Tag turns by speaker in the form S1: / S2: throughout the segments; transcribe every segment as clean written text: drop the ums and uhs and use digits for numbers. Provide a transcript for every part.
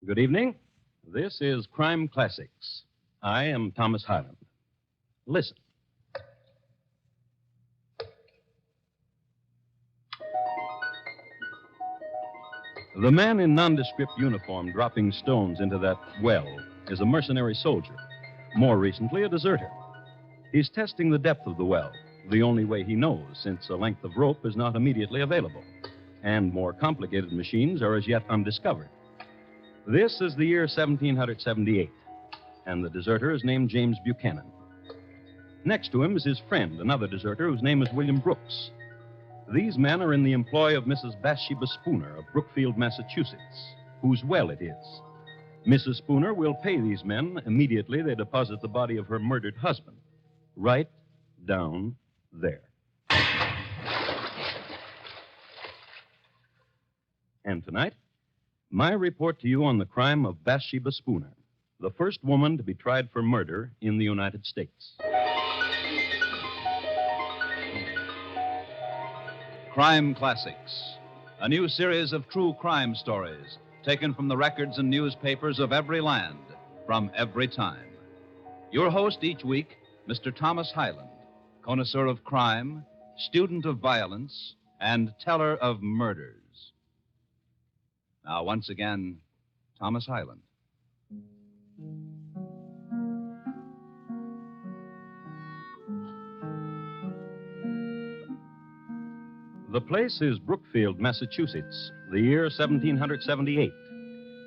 S1: Good evening. This is Crime Classics. I am Thomas Hyland. Listen. The man in nondescript uniform dropping stones into that well is a mercenary soldier, more recently a deserter. He's testing the depth of the well, the only way he knows, since a length of rope is not immediately available, and more complicated machines are as yet undiscovered. This is the year 1778, and the deserter is named James Buchanan. Next to him is his friend, another deserter whose name is William Brooks. These men are in the employ of Mrs. Bathsheba Spooner of Brookfield, Massachusetts, whose well it is. Mrs. Spooner will pay these men immediately they deposit the body of her murdered husband, right down there. And tonight, my report to you on the crime of Bathsheba Spooner, the first woman to be tried for murder in the United States.
S2: Crime Classics, a new series of true crime stories taken from the records and newspapers of every land, from every time. Your host each week, Mr. Thomas Hyland, connoisseur of crime, student of violence, and teller of murders. Now, once again, Thomas Hyland.
S1: The place is Brookfield, Massachusetts, the year 1778.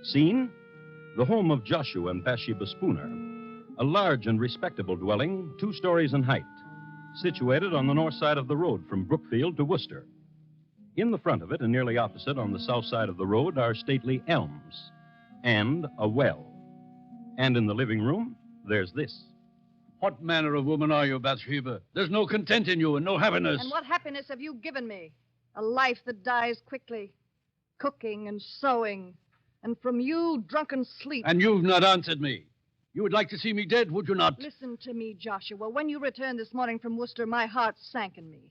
S1: Scene, the home of Joshua and Bathsheba Spooner, a large and respectable dwelling, 2 stories in height, situated on the north side of the road from Brookfield to Worcester. In the front of it, and nearly opposite on the south side of the road, are stately elms and a well. And in the living room, there's this.
S3: What manner of woman are you, Bathsheba? There's no content in you and no happiness.
S4: And what happiness have you given me? A life that dies quickly, cooking and sewing, and from you, drunken sleep.
S3: And you've not answered me. You would like to see me dead, would you not?
S4: Listen to me, Joshua. When you returned this morning from Worcester, my heart sank in me.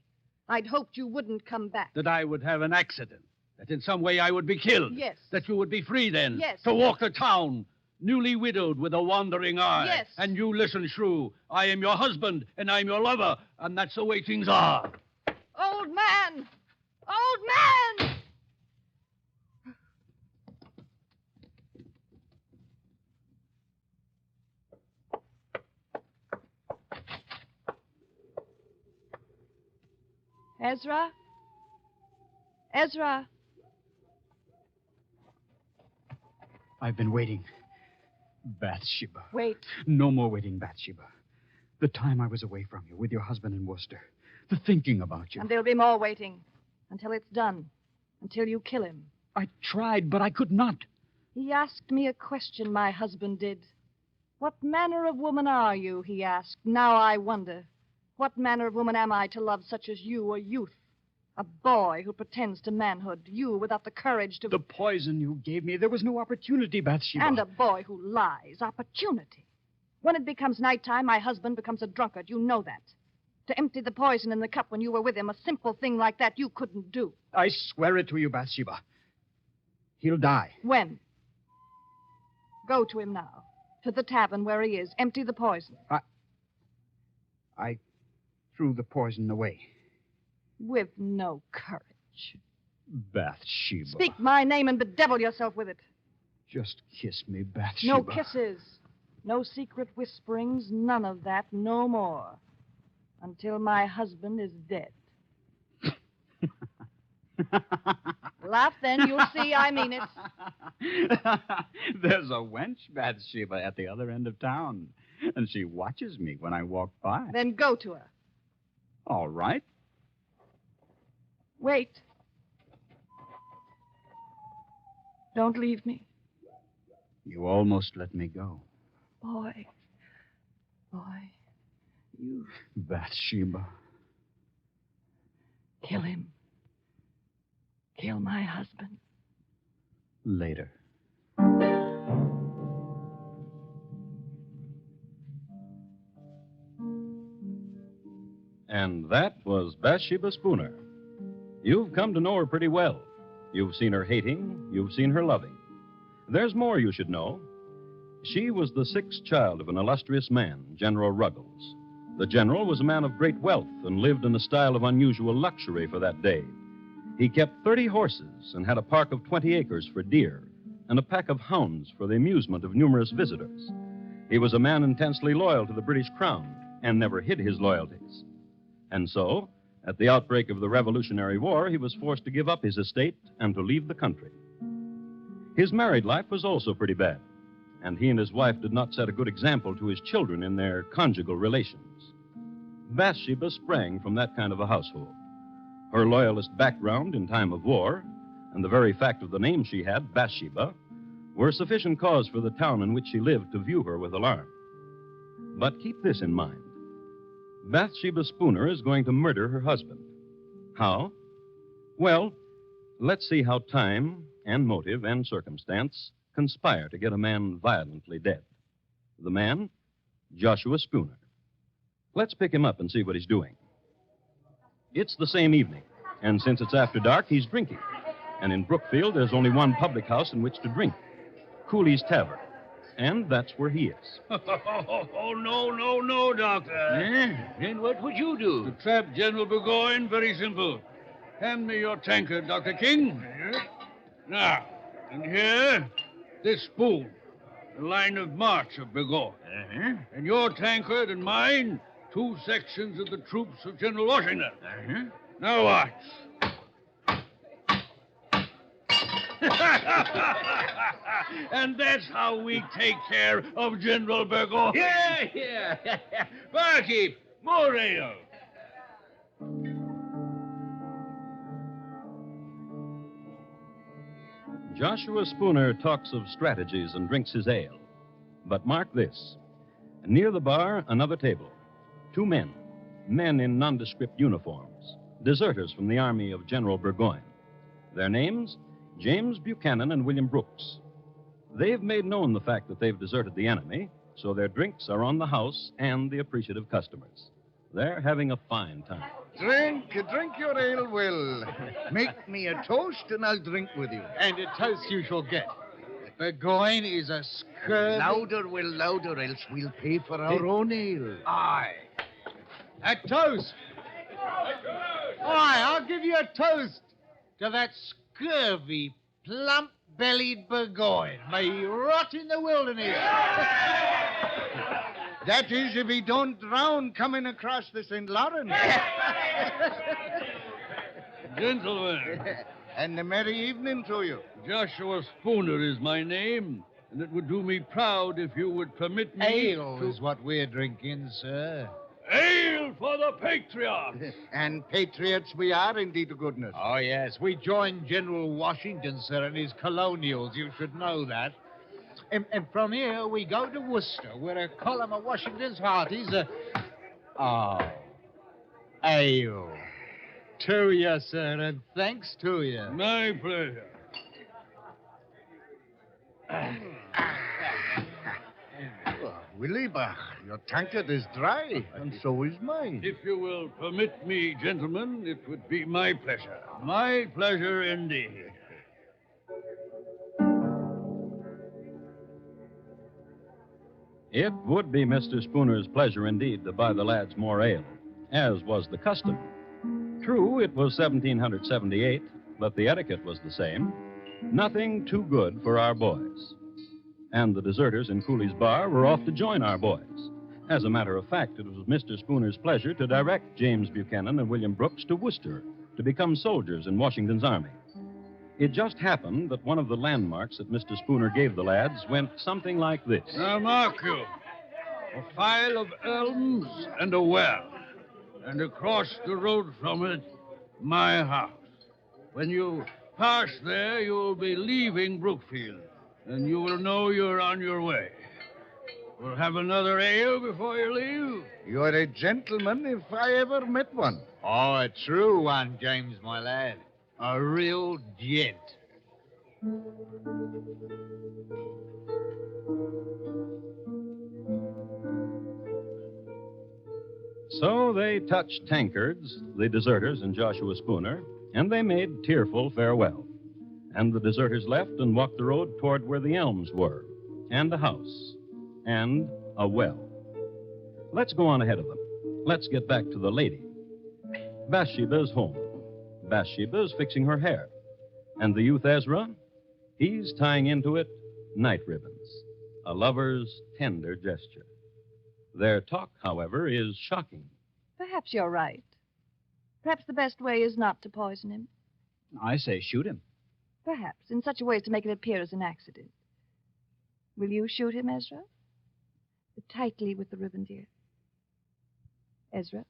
S4: I'd hoped you wouldn't come back.
S3: That I would have an accident. That in some way I would be killed.
S4: Yes.
S3: That you would be free then.
S4: Yes.
S3: To walk the town, newly widowed with a wandering eye.
S4: Yes.
S3: And you listen, shrew. I am your husband, and I'm your lover, and that's the way things are.
S4: Old man! Old man! Ezra? Ezra?
S5: I've been waiting. Bathsheba.
S4: Wait.
S5: No more waiting, Bathsheba. The time I was away from you with your husband in Worcester. The thinking about you.
S4: And there'll be more waiting. Until it's done. Until you kill him.
S5: I tried, but I could not.
S4: He asked me a question, my husband did. What manner of woman are you, he asked. Now I wonder. What manner of woman am I to love such as you, a youth? A boy who pretends to manhood. You without the courage to...
S5: The poison you gave me, there was no opportunity, Bathsheba.
S4: And a boy who lies. Opportunity. When it becomes nighttime, my husband becomes a drunkard. You know that. To empty the poison in the cup when you were with him, a simple thing like that you couldn't do.
S5: I swear it to you, Bathsheba. He'll die.
S4: When? Go to him now. To the tavern where he is. Empty the poison.
S5: I threw the poison away.
S4: With no courage.
S5: Bathsheba.
S4: Speak my name and bedevil yourself with it.
S5: Just kiss me, Bathsheba.
S4: No kisses. No secret whisperings. None of that. No more. Until my husband is dead. Laugh then. You'll see I mean it.
S5: There's a wench, Bathsheba, at the other end of town. And she watches me when I walk by.
S4: Then go to her.
S5: All right.
S4: Wait. Don't leave me.
S5: You almost let me go.
S4: Boy, you...
S5: Bathsheba.
S4: Kill him. Kill my husband.
S5: Later.
S1: And that was Bathsheba Spooner. You've come to know her pretty well. You've seen her hating, you've seen her loving. There's more you should know. She was the sixth child of an illustrious man, General Ruggles. The general was a man of great wealth and lived in a style of unusual luxury for that day. He kept 30 horses and had a park of 20 acres for deer and a pack of hounds for the amusement of numerous visitors. He was a man intensely loyal to the British Crown and never hid his loyalties. And so, at the outbreak of the Revolutionary War, he was forced to give up his estate and to leave the country. His married life was also pretty bad, and he and his wife did not set a good example to his children in their conjugal relations. Bathsheba sprang from that kind of a household. Her loyalist background in time of war, and the very fact of the name she had, Bathsheba, were sufficient cause for the town in which she lived to view her with alarm. But keep this in mind. Bathsheba Spooner is going to murder her husband. How? Well, let's see how time and motive and circumstance conspire to get a man violently dead. The man, Joshua Spooner. Let's pick him up and see what he's doing. It's the same evening, and since it's after dark, he's drinking. And in Brookfield, there's only one public house in which to drink, Cooley's Tavern. And that's where he is.
S3: Oh, no, Doctor.
S6: Then what would you do?
S3: To trap General Burgoyne, very simple. Hand me your tankard, Dr. King. Now, and here, this spoon, the line of march of Burgoyne. And your tankard and mine, 2 sections of the troops of General Washington. Now watch. And that's how we take care of General Burgoyne.
S6: Yeah. Barkeep, more ale.
S1: Joshua Spooner talks of strategies and drinks his ale. But mark this. Near the bar, another table. 2 men in nondescript uniforms, deserters from the army of General Burgoyne. Their names, James Buchanan and William Brooks. They've made known the fact that they've deserted the enemy, so their drinks are on the house and the appreciative customers. They're having a fine time.
S7: Drink your ale, Will. Make me a toast, and I'll drink with you.
S6: And a toast you shall get. Burgoyne is a scurvy...
S7: Louder, Will, louder, else we'll pay for our own ale.
S6: Aye. A toast. Aye, I'll give you a toast to that scurvy, plump-bellied Burgoyne. May he rot in the wilderness.
S7: That is, if he don't drown coming across the St. Lawrence.
S3: Gentlemen,
S7: And a merry evening to you.
S3: Joshua Spooner is my name, and it would do me proud if you would permit me
S6: Ale is what we're drinking, sir.
S3: Ale for the patriot!
S7: And patriots we are, indeed, to goodness.
S6: Oh, yes. We joined General Washington, sir, and his colonials. You should know that. And from here, we go to Worcester, where a column of Washington's hearties ale. To you, sir, and thanks to you.
S3: My pleasure.
S7: Willie Bach, your tankard is dry, and so is mine.
S3: If you will permit me, gentlemen, it would be my pleasure. My pleasure indeed.
S1: It would be Mr. Spooner's pleasure indeed to buy the lads more ale, as was the custom. True, it was 1778, but the etiquette was the same. Nothing too good for our boys. And the deserters in Cooley's bar were off to join our boys. As a matter of fact, it was Mr. Spooner's pleasure to direct James Buchanan and William Brooks to Worcester to become soldiers in Washington's army. It just happened that one of the landmarks that Mr. Spooner gave the lads went something like this.
S3: Now, mark you. A file of elms and a well. And across the road from it, my house. When you pass there, you'll be leaving Brookfield, and you will know you're on your way. We'll have another ale before you leave.
S7: You're a gentleman if I ever met one.
S6: Oh, a true one, James, my lad. A real gent.
S1: So they touched tankards, the deserters and Joshua Spooner, and they made tearful farewell. And the deserters left and walked the road toward where the elms were, and a house, and a well. Let's go on ahead of them. Let's get back to the lady. Bathsheba's home. Bathsheba's fixing her hair. And the youth Ezra, he's tying into it night ribbons, a lover's tender gesture. Their talk, however, is shocking.
S4: Perhaps you're right. Perhaps the best way is not to poison him.
S5: I say shoot him.
S4: Perhaps, in such a way as to make it appear as an accident. Will you shoot him, Ezra? Tightly with the ribbon, dear. Ezra?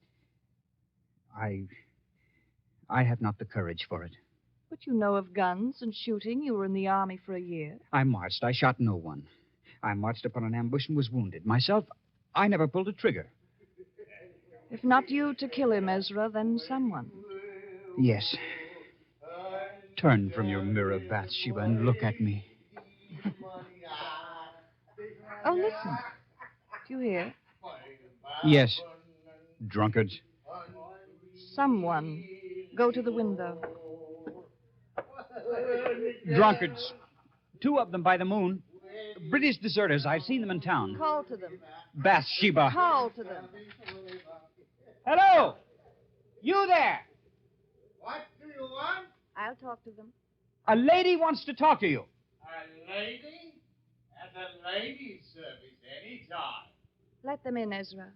S5: I have not the courage for it.
S4: But you know of guns and shooting. You were in the army for a year.
S5: I marched. I shot no one. I marched upon an ambush and was wounded. Myself, I never pulled a trigger.
S4: If not you to kill him, Ezra, then someone.
S5: Yes. Turn from your mirror, Bathsheba, and look at me.
S4: Oh, listen. Do you hear?
S5: Yes. Drunkards.
S4: Someone. Go to the window.
S5: Drunkards. 2 of them by the moon. British deserters. I've seen them in town.
S4: Call to them.
S5: Bathsheba.
S4: Call to them.
S5: Hello! You there!
S7: What do you want?
S4: I'll talk to them.
S5: A lady wants to talk to you.
S7: A lady? At a lady's service any time.
S4: Let them in, Ezra.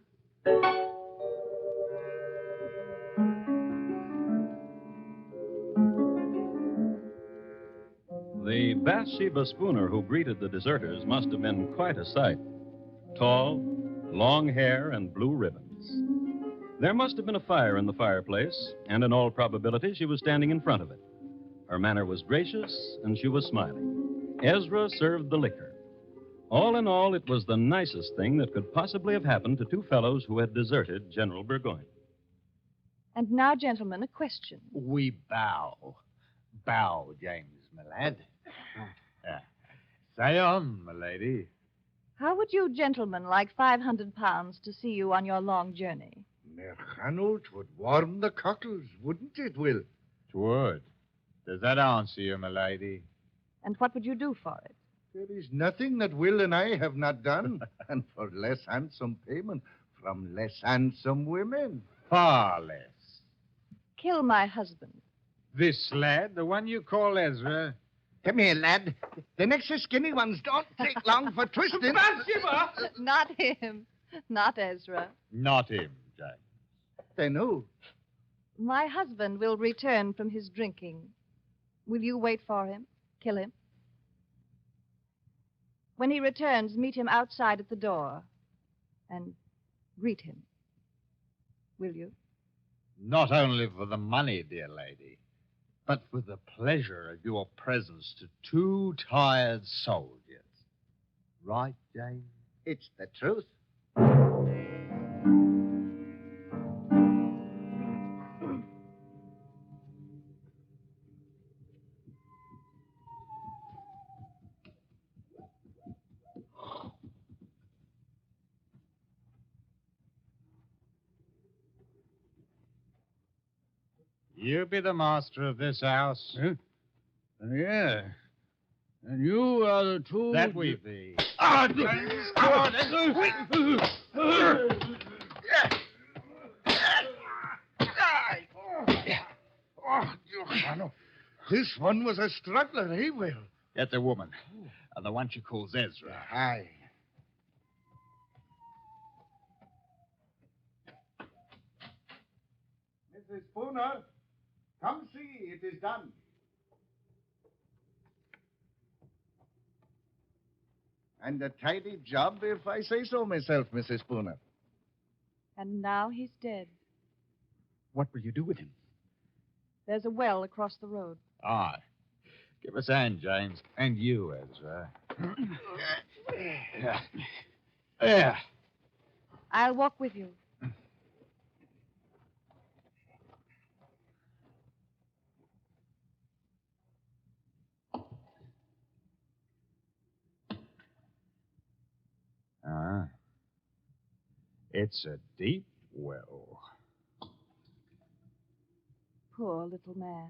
S1: The Bathsheba Spooner who greeted the deserters must have been quite a sight. Tall, long hair, and blue ribbons. There must have been a fire in the fireplace, and in all probability, she was standing in front of it. Her manner was gracious, and she was smiling. Ezra served the liquor. All in all, it was the nicest thing that could possibly have happened to 2 fellows who had deserted General Burgoyne.
S4: And now, gentlemen, a question.
S6: We bow. Bow, James, my lad. Say on, my lady.
S4: How would you gentlemen like 500 pounds to see you on your long journey?
S7: Merchano, 'twould warm the cockles, wouldn't it, Will?
S6: 'Twould. Does that answer you, my lady?
S4: And what would you do for it?
S7: There is nothing that Will and I have not done, and for less handsome payment from less handsome women.
S6: Far less.
S4: Kill my husband.
S6: This lad, the one you call Ezra.
S7: Come here, lad. The next skinny ones don't take long for twisting.
S4: Not him. Not Ezra.
S6: Not him, James.
S7: Then who?
S4: My husband will return from his drinking. Will you wait for him? Kill him? When he returns, meet him outside at the door and greet him. Will you?
S6: Not only for the money, dear lady, but for the pleasure of your presence to 2 tired soldiers. Right, James?
S7: It's the truth.
S6: You be the master of this house.
S3: Huh? Yeah. And you are the 2...
S6: That we be.
S3: James,
S7: This one was a struggler, eh, Will?
S6: Get the woman. And the one she calls Ezra.
S7: Aye.
S8: Mrs. Spooner, come see. It is done.
S7: And a tidy job, if I say so myself, Mrs. Spooner.
S4: And now he's dead.
S5: What will you do with him?
S4: There's a well across the road.
S6: Aye. Give us a hand, James. And you, Ezra. Yeah.
S4: I'll walk with you.
S6: It's a deep well.
S4: Poor little man.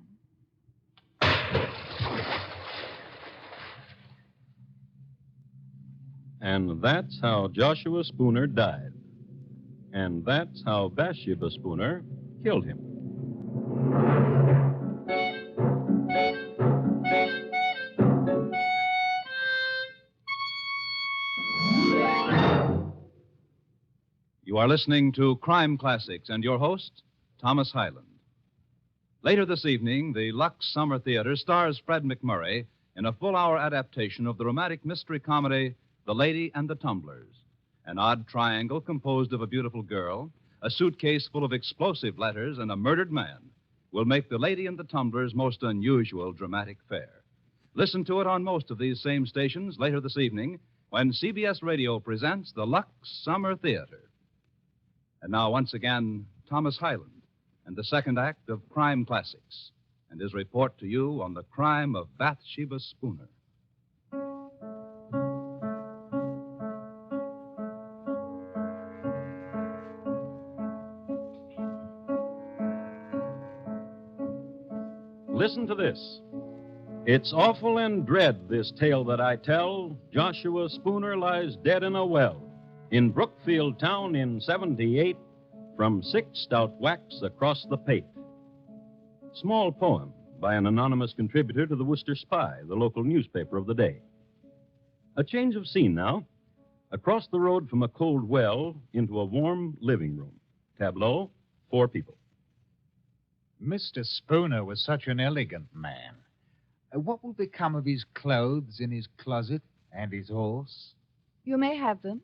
S1: And that's how Joshua Spooner died. And that's how Bathsheba Spooner killed him.
S2: You are listening to Crime Classics and your host, Thomas Hyland. Later this evening, the Lux Summer Theater stars Fred McMurray in a full-hour adaptation of the romantic mystery comedy The Lady and the Tumblers, an odd triangle composed of a beautiful girl, a suitcase full of explosive letters, and a murdered man will make The Lady and the Tumblers' most unusual dramatic fare. Listen to it on most of these same stations later this evening when CBS Radio presents the Lux Summer Theater. And now, once again, Thomas Hyland and the second act of Crime Classics and his report to you on the crime of Bathsheba Spooner.
S1: Listen to this. It's awful and dread, this tale that I tell. Joshua Spooner lies dead in a well in Brookfield town in 78 from 6 stout whacks across the pate. Small poem by an anonymous contributor to the Worcester Spy, the local newspaper of the day. A change of scene now. Across the road from a cold well into a warm living room. Tableau, 4 people.
S6: Mr. Spooner was such an elegant man. What will become of his clothes in his closet and his horse?
S4: You may have them.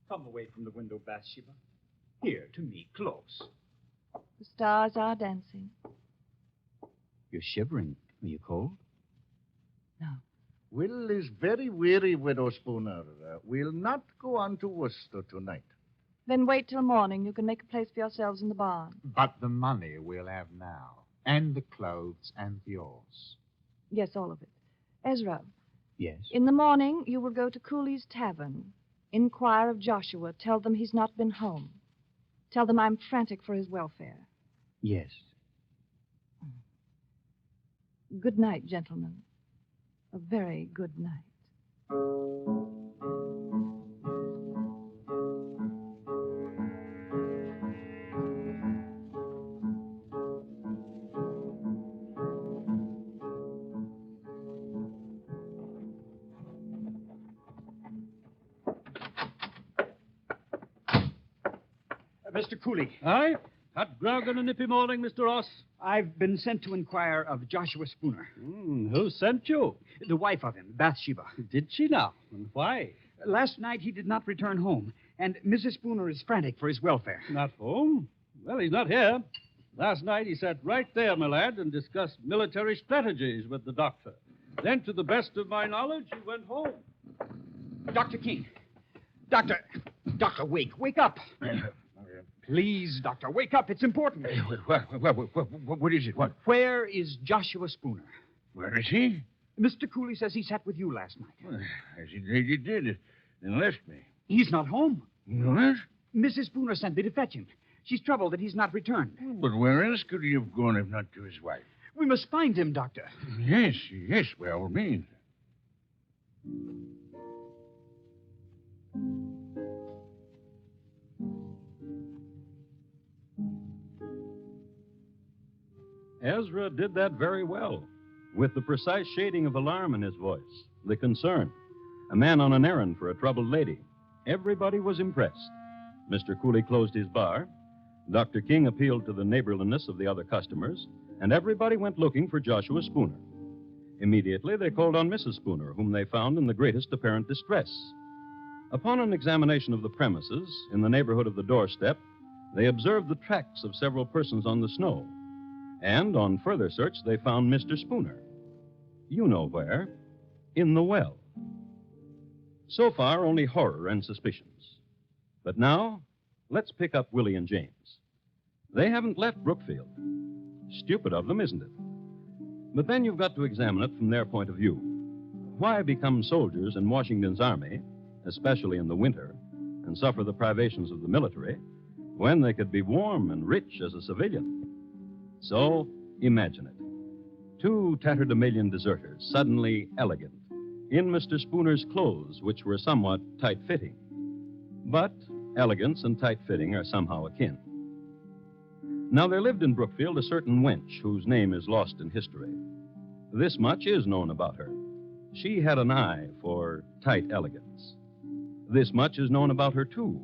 S5: Come away from the window, Bathsheba. Here, to me, close.
S4: The stars are dancing.
S5: You're shivering. Are you cold?
S4: No.
S7: Will is very weary, Widow Spooner. We'll not go on to Worcester tonight.
S4: Then wait till morning. You can make a place for yourselves in the barn.
S6: But the money we'll have now, and the clothes and the horse.
S4: Yes, all of it. Ezra,
S5: Yes.
S4: in the morning you will go to Cooley's Tavern. Inquire of Joshua. Tell them he's not been home. Tell them I'm frantic for his welfare.
S5: Yes.
S4: Good night, gentlemen. A very good night.
S5: Mr. Cooley.
S3: Aye? Hot grog on a nippy morning, Mr. Ross?
S5: I've been sent to inquire of Joshua Spooner.
S3: Who sent you?
S5: The wife of him, Bathsheba.
S3: Did she now? And why?
S5: Last night he did not return home, and Mrs. Spooner is frantic for his welfare.
S3: Not home? Well, he's not here. Last night he sat right there, my lad, and discussed military strategies with the doctor. Then, to the best of my knowledge, he went home.
S5: Dr. King. Doctor, wake up. Please, Doctor, wake up. It's important.
S8: What is it? What?
S5: Where is Joshua Spooner?
S8: Where is he?
S5: Mr. Cooley says he sat with you last night.
S8: Well, as he did, and left me.
S5: He's not home.
S8: What?
S5: Mrs. Spooner sent me to fetch him. She's troubled that he's not returned.
S8: But where else could he have gone if not to his wife?
S5: We must find him, Doctor.
S8: Yes, by all means.
S1: Ezra did that very well, with the precise shading of alarm in his voice, the concern. A man on an errand for a troubled lady. Everybody was impressed. Mr. Cooley closed his bar. Dr. King appealed to the neighborliness of the other customers, and everybody went looking for Joshua Spooner. Immediately, they called on Mrs. Spooner, whom they found in the greatest apparent distress. Upon an examination of the premises, in the neighborhood of the doorstep, they observed the tracks of several persons on the snow. And on further search, they found Mr. Spooner. You know where. In the well. So far, only horror and suspicions. But now, let's pick up Willie and James. They haven't left Brookfield. Stupid of them, isn't it? But then you've got to examine it from their point of view. Why become soldiers in Washington's army, especially in the winter, and suffer the privations of the military, when they could be warm and rich as a civilian? So, imagine it. Two tatterdemalion deserters, suddenly elegant, in Mr. Spooner's clothes, which were somewhat tight-fitting. But elegance and tight-fitting are somehow akin. Now, there lived in Brookfield a certain wench whose name is lost in history. This much is known about her. She had an eye for tight elegance. This much is known about her, too,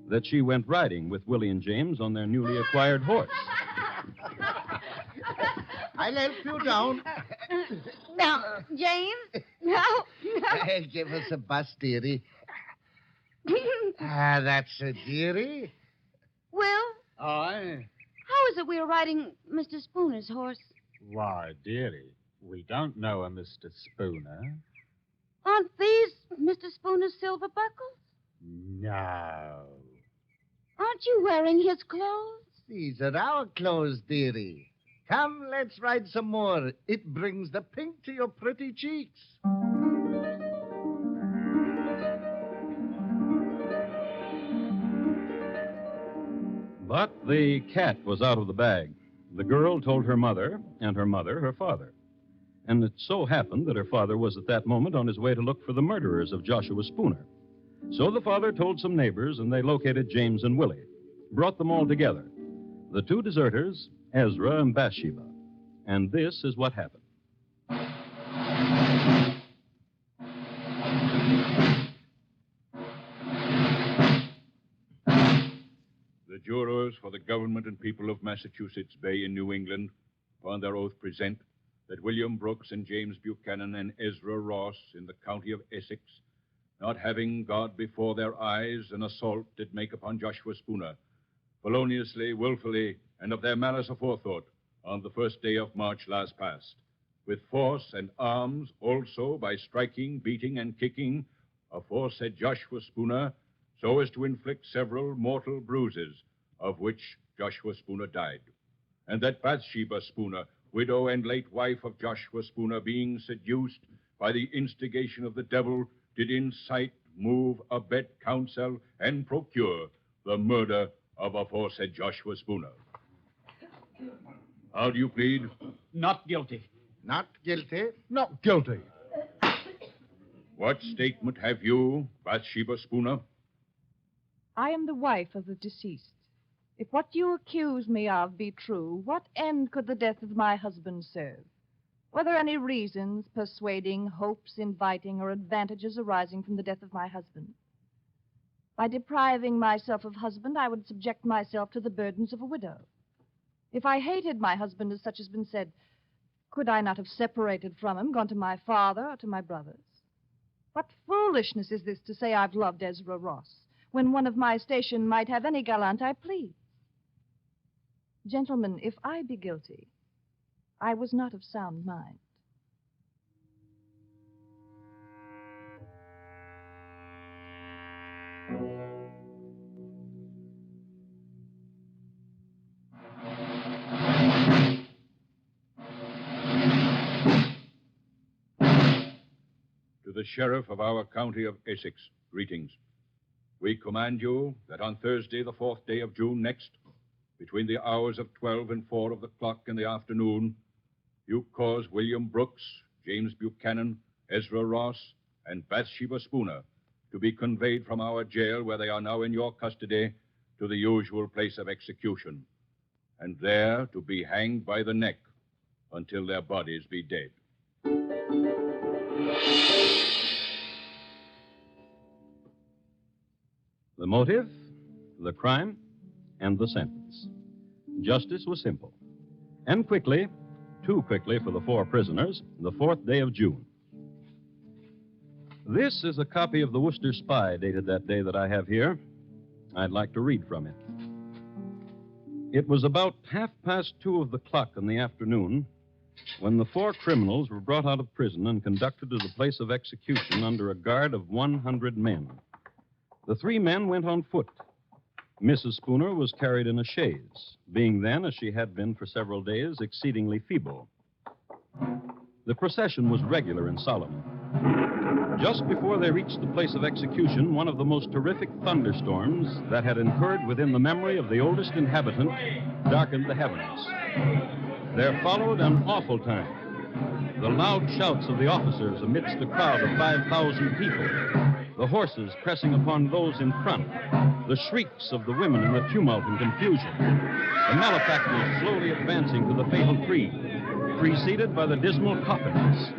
S1: that she went riding with Willie and James on their newly acquired horse.
S7: I'll help you down.
S9: Now, James? No.
S7: Give us a bus, dearie. That's a dearie.
S9: Will,
S6: Aye.
S9: how is it we are riding Mr. Spooner's horse?
S6: Why, dearie, we don't know a Mr. Spooner.
S9: Aren't these Mr. Spooner's silver buckles?
S6: No.
S9: Aren't you wearing his clothes?
S7: These are our clothes, dearie. Come, let's ride some more. It brings the pink to your pretty cheeks.
S1: But the cat was out of the bag. The girl told her mother, and her mother her father. And it so happened that her father was at that moment on his way to look for the murderers of Joshua Spooner. So the father told some neighbors, and they located James and Willie, brought them all together. The two deserters, Ezra and Bathsheba. And this is what happened.
S8: The jurors for the government and people of Massachusetts Bay in New England, upon their oath, present that William Brooks and James Buchanan and Ezra Ross in the county of Essex, not having God before their eyes, an assault did make upon Joshua Spooner, feloniously, willfully, and of their malice aforethought, on the first day of March last past, with force and arms also by striking, beating, and kicking aforesaid Joshua Spooner, so as to inflict several mortal bruises, of which Joshua Spooner died. And that Bathsheba Spooner, widow and late wife of Joshua Spooner, being seduced by the instigation of the devil, did incite, move, abet, counsel, and procure the murder of aforesaid Joshua Spooner. How do you plead?
S5: Not guilty.
S7: Not guilty.
S3: Not guilty.
S8: What statement have you, Bathsheba Spooner?
S4: I am the wife of the deceased. If what you accuse me of be true, what end could the death of my husband serve? Were there any reasons, persuading, hopes, inviting, or advantages arising from the death of my husband? By depriving myself of husband, I would subject myself to the burdens of a widow. If I hated my husband, as such has been said, could I not have separated from him, gone to my father or to my brothers? What foolishness is this to say I've loved Ezra Ross, when one of my station might have any gallant I please? Gentlemen, if I be guilty, I was not of sound mind.
S8: To the sheriff of our county of Essex, greetings. We command you that on Thursday, the 4th day of June next, between the hours of 12 and 4 of the clock in the afternoon, you cause William Brooks, James Buchanan, Ezra Ross, and Bathsheba Spooner to be conveyed from our jail, where they are now in your custody, to the usual place of execution, and there to be hanged by the neck until their bodies be dead.
S1: The motive, the crime, and the sentence. Justice was simple. And quickly, too quickly for the four prisoners, the 4th day of June. This is a copy of the Worcester Spy dated that day that I have here. I'd like to read from it. It was about 2:30 of the clock in the afternoon when the four criminals were brought out of prison and conducted to the place of execution under a guard of 100 men. The three men went on foot. Mrs. Spooner was carried in a chaise, being then, as she had been for several days, exceedingly feeble. The procession was regular and solemn. Just before they reached the place of execution, one of the most terrific thunderstorms that had occurred within the memory of the oldest inhabitant darkened the heavens. There followed an awful time, The loud shouts of the officers amidst a crowd of 5,000 people. The horses pressing upon those in front. The shrieks of the women in the tumult and confusion. The malefactors slowly advancing to the fatal tree, preceded by the dismal coffins.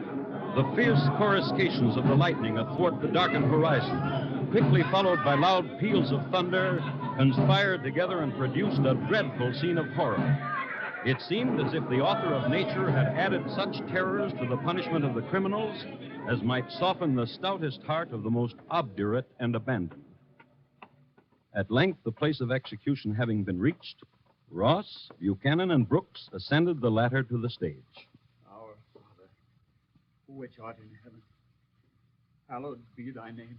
S1: The fierce coruscations of the lightning athwart the darkened horizon, quickly followed by loud peals of thunder, conspired together and produced a dreadful scene of horror. It seemed as if the author of nature had added such terrors to the punishment of the criminals as might soften the stoutest heart of the most obdurate and abandoned. At length, the place of execution having been reached, Ross, Buchanan, and Brooks ascended the ladder to the stage.
S5: Our Father, which art in heaven, hallowed be thy name.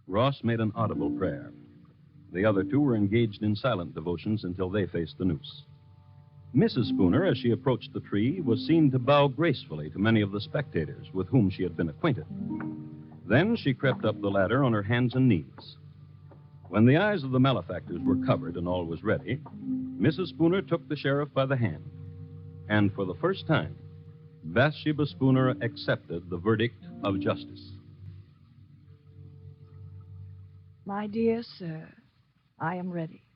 S1: Ross made an audible prayer. The other two were engaged in silent devotions until they faced the noose. Mrs. Spooner, as she approached the tree, was seen to bow gracefully to many of the spectators with whom she had been acquainted. Then she crept up the ladder on her hands and knees. When the eyes of the malefactors were covered and all was ready, Mrs. Spooner took the sheriff by the hand. And for the first time, Bathsheba Spooner accepted the verdict of justice.
S4: My dear sir, I am ready.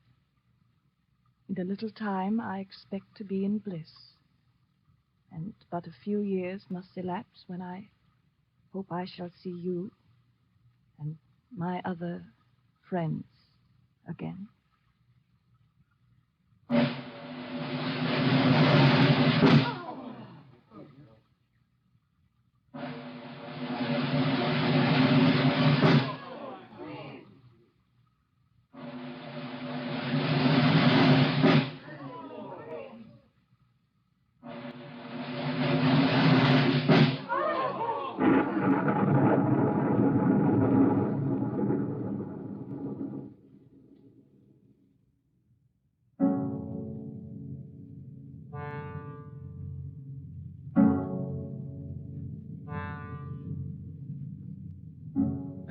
S4: In a little time, I expect to be in bliss. And but a few years must elapse when I hope I shall see you and my other friends again.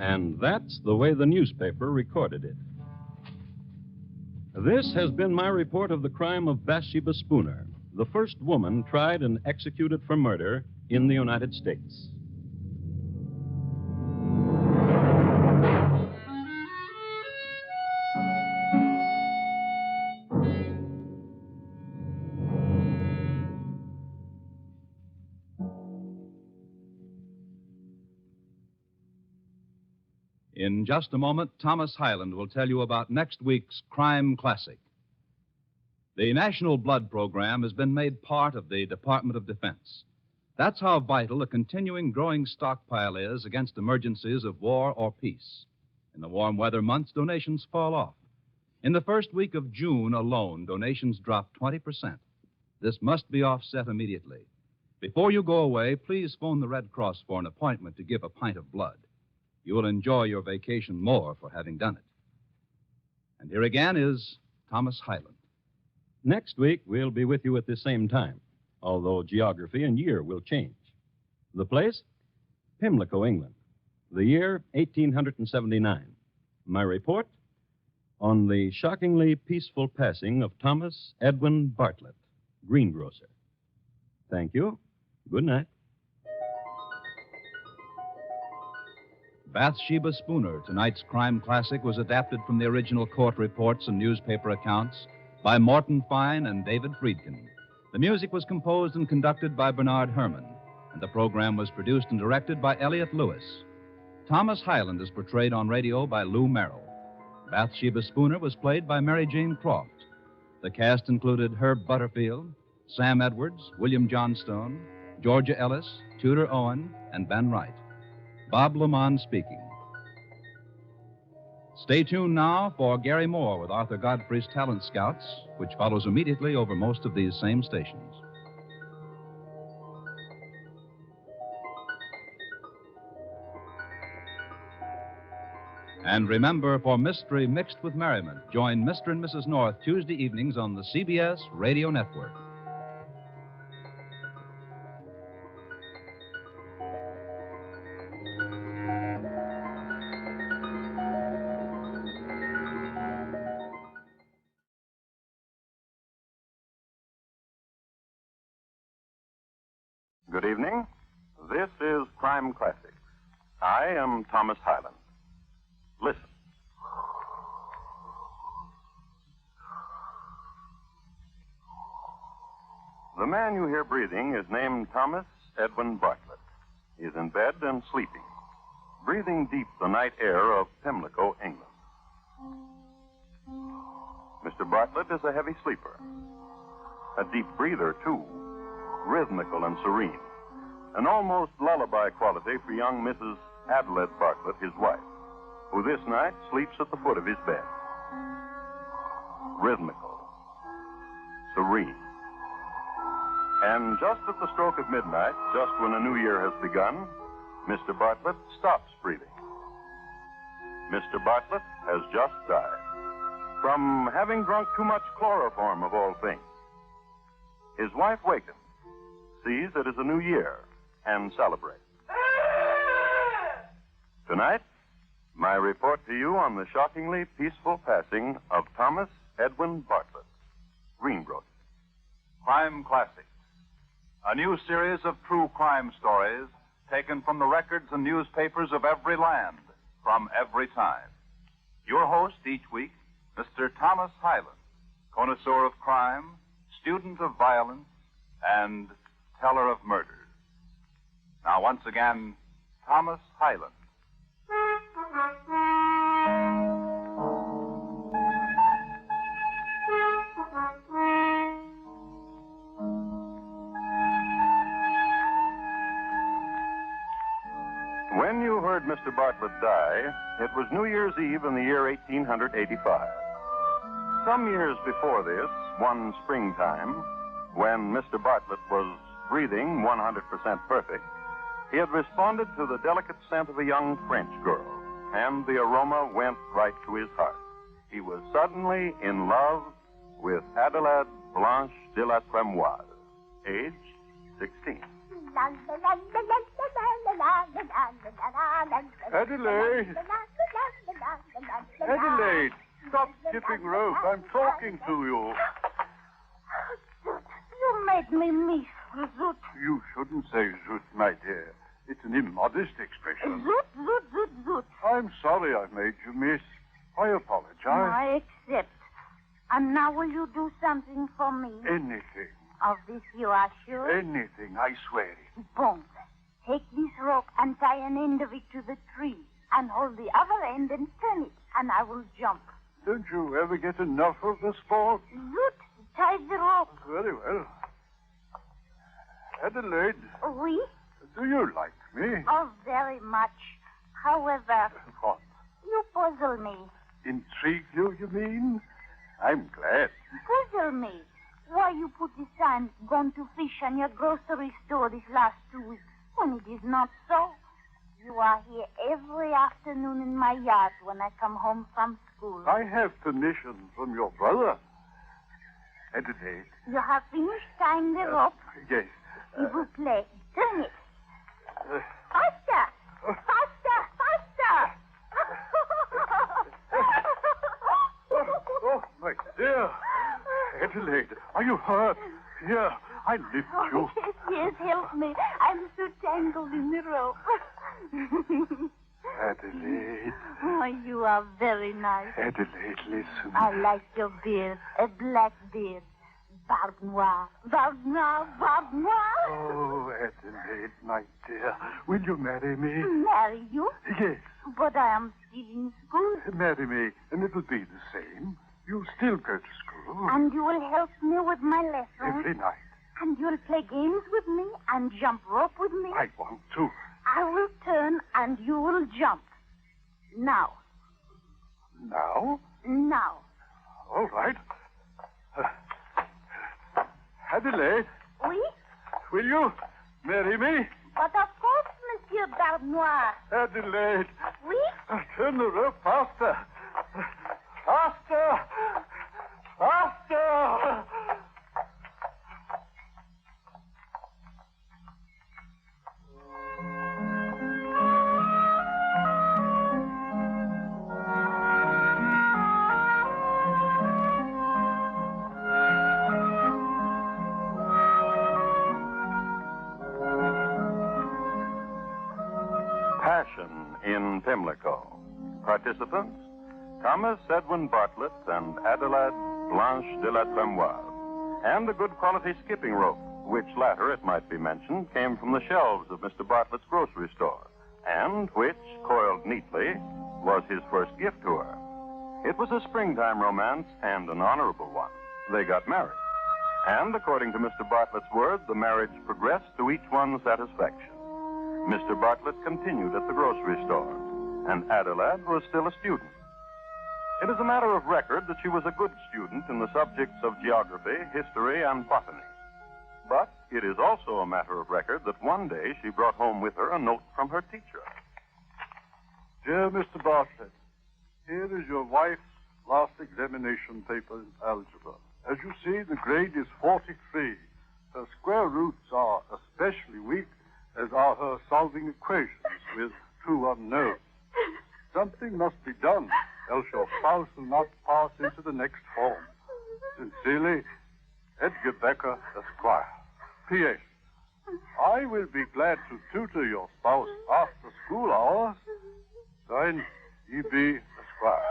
S1: And that's the way the newspaper recorded it. This has been my report of the crime of Bathsheba Spooner, the first woman tried and executed for murder in the United States.
S2: In just a moment, Thomas Hyland will tell you about next week's Crime Classic. The National Blood Program has been made part of the Department of Defense. That's how vital a continuing growing stockpile is against emergencies of war or peace. In the warm weather months, donations fall off. In the first week of June alone, donations dropped 20%. This must be offset immediately. Before you go away, please phone the Red Cross for an appointment to give a pint of blood. You will enjoy your vacation more for having done it. And here again is Thomas Hyland.
S1: Next week, we'll be with you at the same time, although geography and year will change. The place? Pimlico, England. The year, 1879. My report? On the shockingly peaceful passing of Thomas Edwin Bartlett, greengrocer. Thank you. Good night.
S2: Bathsheba Spooner, tonight's crime classic, was adapted from the original court reports and newspaper accounts by Morton Fine and David Friedkin. The music was composed and conducted by Bernard Herrmann, and the program was produced and directed by Elliott Lewis. Thomas Hyland is portrayed on radio by Lou Merrill. Bathsheba Spooner was played by Mary Jane Croft. The cast included Herb Butterfield, Sam Edwards, William Johnstone, Georgia Ellis, Tudor Owen, and Ben Wright. Bob Lamont speaking. Stay tuned now for Gary Moore with Arthur Godfrey's Talent Scouts, which follows immediately over most of these same stations. And remember, for mystery mixed with merriment, join Mr. and Mrs. North Tuesday evenings on the CBS Radio Network.
S10: Good evening. This is Crime Classics. I am Thomas Hyland. Listen. The man you hear breathing is named Thomas Edwin Bartlett. He is in bed and sleeping, breathing deep the night air of Pimlico, England. Mr. Bartlett is a heavy sleeper, a deep breather, too, rhythmical and serene, an almost lullaby quality for young Mrs. Adelaide Bartlett, his wife, who this night sleeps at the foot of his bed. Rhythmical, serene. And just at the stroke of midnight, just when a new year has begun, Mr. Bartlett stops breathing. Mr. Bartlett has just died from having drunk too much chloroform, of all things. His wife wakens, sees it is a new year, and celebrates. Tonight, my report to you on the shockingly peaceful passing of Thomas Edwin Bartlett, greengrocer.
S2: Crime Classics, a new series of true crime stories taken from the records and newspapers of every land, from every time. Your host each week, Mr. Thomas Hyland, connoisseur of crime, student of violence, and teller of murders. Now, once again, Thomas Hyland.
S10: When you heard Mr. Bartlett die, it was New Year's Eve in the year 1885. Some years before this, one springtime, when Mr. Bartlett was breathing 100% perfect, he had responded to the delicate scent of a young French girl, and the aroma went right to his heart. He was suddenly in love with Adelaide Blanche de la Tremoise, age 16.
S7: Adelaide! Adelaide! Stop skipping rope. I'm talking to you.
S9: You made me miss Zoot.
S7: You shouldn't say zoot, my dear. It's an immodest expression.
S9: Zoot, zoot, zoot, zoot.
S7: I'm sorry I made you miss. I apologize.
S9: I accept. And now will you do something for me?
S7: Anything.
S9: Of this you are sure?
S7: Anything, I swear it.
S9: Bon. Take this rope and tie an end of it to the tree. And hold the other end and turn it. And I will jump.
S7: Don't you ever get enough of the sport?
S9: Zoot, tie the rope.
S7: Very well. Adelaide,
S9: Oui?
S7: do you like me?
S9: Oh, very much. However,
S7: What?
S9: you puzzle me.
S7: Intrigue you, you mean? I'm glad.
S9: Puzzle me. Why you put the sign, gone to fish on your grocery store this last 2 weeks, when it is not so. You are here every afternoon in my yard when I come home from school.
S7: I have permission from your brother. Adelaide.
S9: You have finished tying the rope?
S7: Yes.
S9: S'il vous plaît, turn it. Faster! Faster! Faster!
S7: Oh, my dear. Adelaide, are you hurt? Here, I lift you.
S9: Yes, yes, help me. I'm so tangled in the rope.
S7: Adelaide.
S9: Oh, you are very nice.
S7: Adelaide, listen.
S9: I like your beard, a black beard. Barbe noire, barbe noire, barbe noire.
S7: Oh, Adelaide, my dear, will you marry me?
S9: Marry you?
S7: Yes.
S9: But I am still in school.
S7: Marry me, and it'll be the same. You'll still go to school.
S9: And you will help me with my lessons.
S7: Every night.
S9: And you'll play games with me and jump rope with me.
S7: I want to.
S9: I will turn and you will jump. Now.
S7: Now?
S9: Now.
S7: All right. Adelaide,
S9: Oui?
S7: will you marry me?
S9: But of course, Monsieur Barbe Noire.
S7: Adelaide.
S9: Oui?
S7: Turn the rope faster. Faster! Faster!
S10: Passion in Pimlico. Participants, Thomas Edwin Bartlett and Adelaide Blanche de la Tremoise. And a good quality skipping rope, which latter, it might be mentioned, came from the shelves of Mr. Bartlett's grocery store, and which, coiled neatly, was his first gift to her. It was a springtime romance and an honorable one. They got married. And according to Mr. Bartlett's word, the marriage progressed to each one's satisfaction. Mr. Bartlett continued at the grocery store, and Adelaide was still a student. It is a matter of record that she was a good student in the subjects of geography, history, and botany. But it is also a matter of record that one day she brought home with her a note from her teacher.
S11: Dear Mr. Bartlett, here is your wife's last examination paper in algebra. As you see, the grade is 43. Her square roots are especially weak, as are her solving equations with two unknowns. Something must be done, else your spouse will not pass into the next form. Sincerely, Edgar Becker, Esquire. P.S. I will be glad to tutor your spouse after school hours. Signed, E.B. Esquire.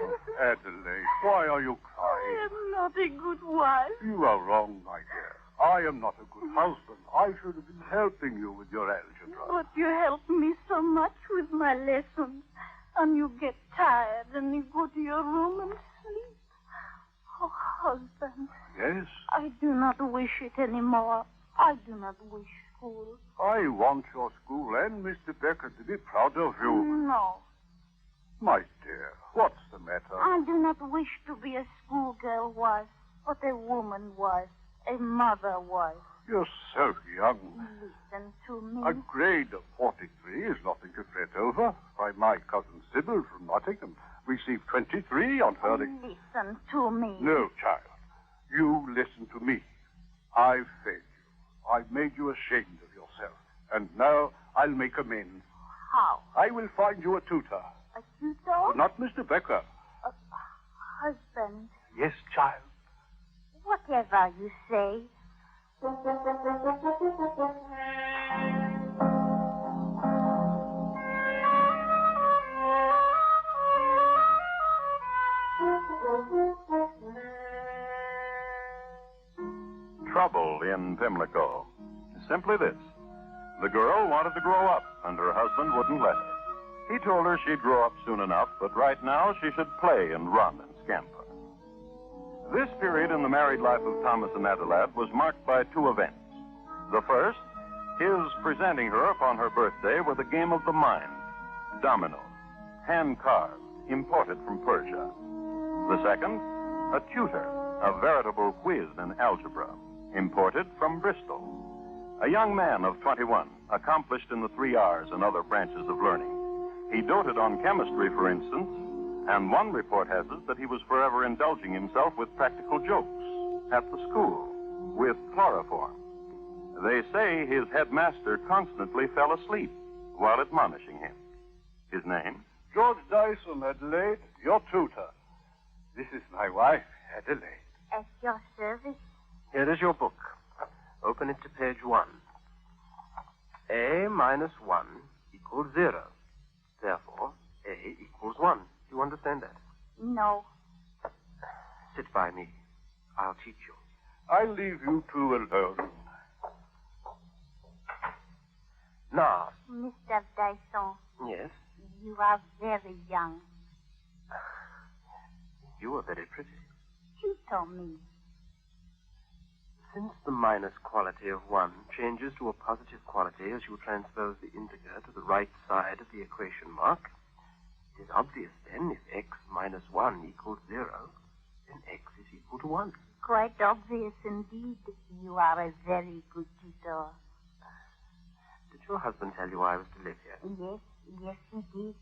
S11: Oh, Adelaide, why are you crying?
S9: I am not a good wife.
S11: You are wrong, my dear. I am not a good husband. I should have been helping you with your algebra.
S9: But you help me so much with my lessons. And you get tired and you go to your room and sleep. Oh, husband.
S11: Yes?
S9: I do not wish it anymore. I do not wish school.
S11: I want your school and Mr. Becker to be proud of you.
S9: No.
S11: My dear, what's the matter?
S9: I do not wish to be a schoolgirl wife, but a woman wife, a mother wife.
S11: You're so young.
S9: Listen to me.
S11: A grade of 43 is nothing to fret over. Why, my cousin Sybil from Nottingham received 23 on her...
S9: Listen to me.
S11: No, child. You listen to me. I've failed you. I've made you ashamed of yourself. And now I'll make amends.
S9: How?
S11: I will find you a tutor.
S9: A tutor?
S11: But not Mr. Becker.
S9: Husband.
S11: Yes, child.
S9: Whatever you say.
S10: Trouble in Pimlico. Simply this. The girl wanted to grow up, and her husband wouldn't let her. He told her she'd grow up soon enough, but right now she should play and run and scamper. This period in the married life of Thomas and Adelaide was marked by two events. The first, his presenting her upon her birthday with a game of the mind, dominoes, hand carved, imported from Persia. The second, a tutor, a veritable whiz in algebra, imported from Bristol. A young man of 21, accomplished in the 3 R's and other branches of learning. He doted on chemistry, for instance, and one report has it that he was forever indulging himself with practical jokes at the school, with chloroform. They say his headmaster constantly fell asleep while admonishing him. His name?
S11: George Dyson, Adelaide, your tutor. This is my wife, Adelaide.
S9: At your service.
S12: Here is your book. Open it to page 1. A minus 1 equals 0. Therefore, A equals 1. Do you understand that?
S9: No.
S12: Sit by me. I'll teach you.
S11: I'll leave you two alone.
S12: Now.
S9: Mr. Dyson.
S12: Yes?
S9: You are very young.
S12: You are very pretty.
S9: Tutor me.
S12: Since the minus quality of 1 changes to a positive quality as you transpose the integer to the right side of the equation mark, it is obvious then if x minus 1 equals 0, then x is equal to 1.
S9: Quite obvious indeed. You are a very good tutor.
S12: Did your husband tell you I was to live here?
S9: Yes, he did.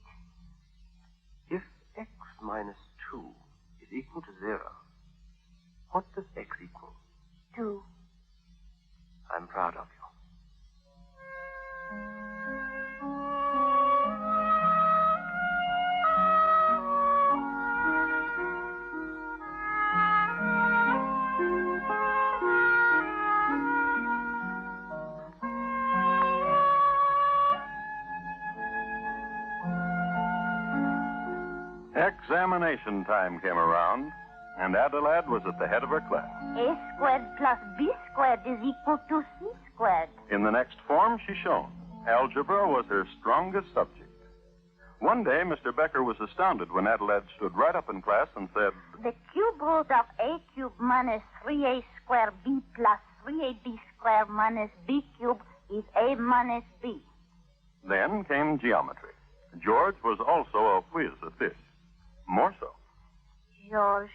S12: If x minus 2 is equal to 0, what does x equal?
S9: 2.
S12: I'm proud of you.
S10: Examination time came around, and Adelaide was at the head of her class.
S9: A squared plus B squared is equal to C squared.
S10: In the next form, she shone. Algebra was her strongest subject. One day, Mr. Becker was astounded when Adelaide stood right up in class and said,
S9: The cube root of A cubed minus 3A squared B plus 3AB squared minus B cubed is A minus B.
S10: Then came geometry. George was also a whiz at this. More so.
S9: George,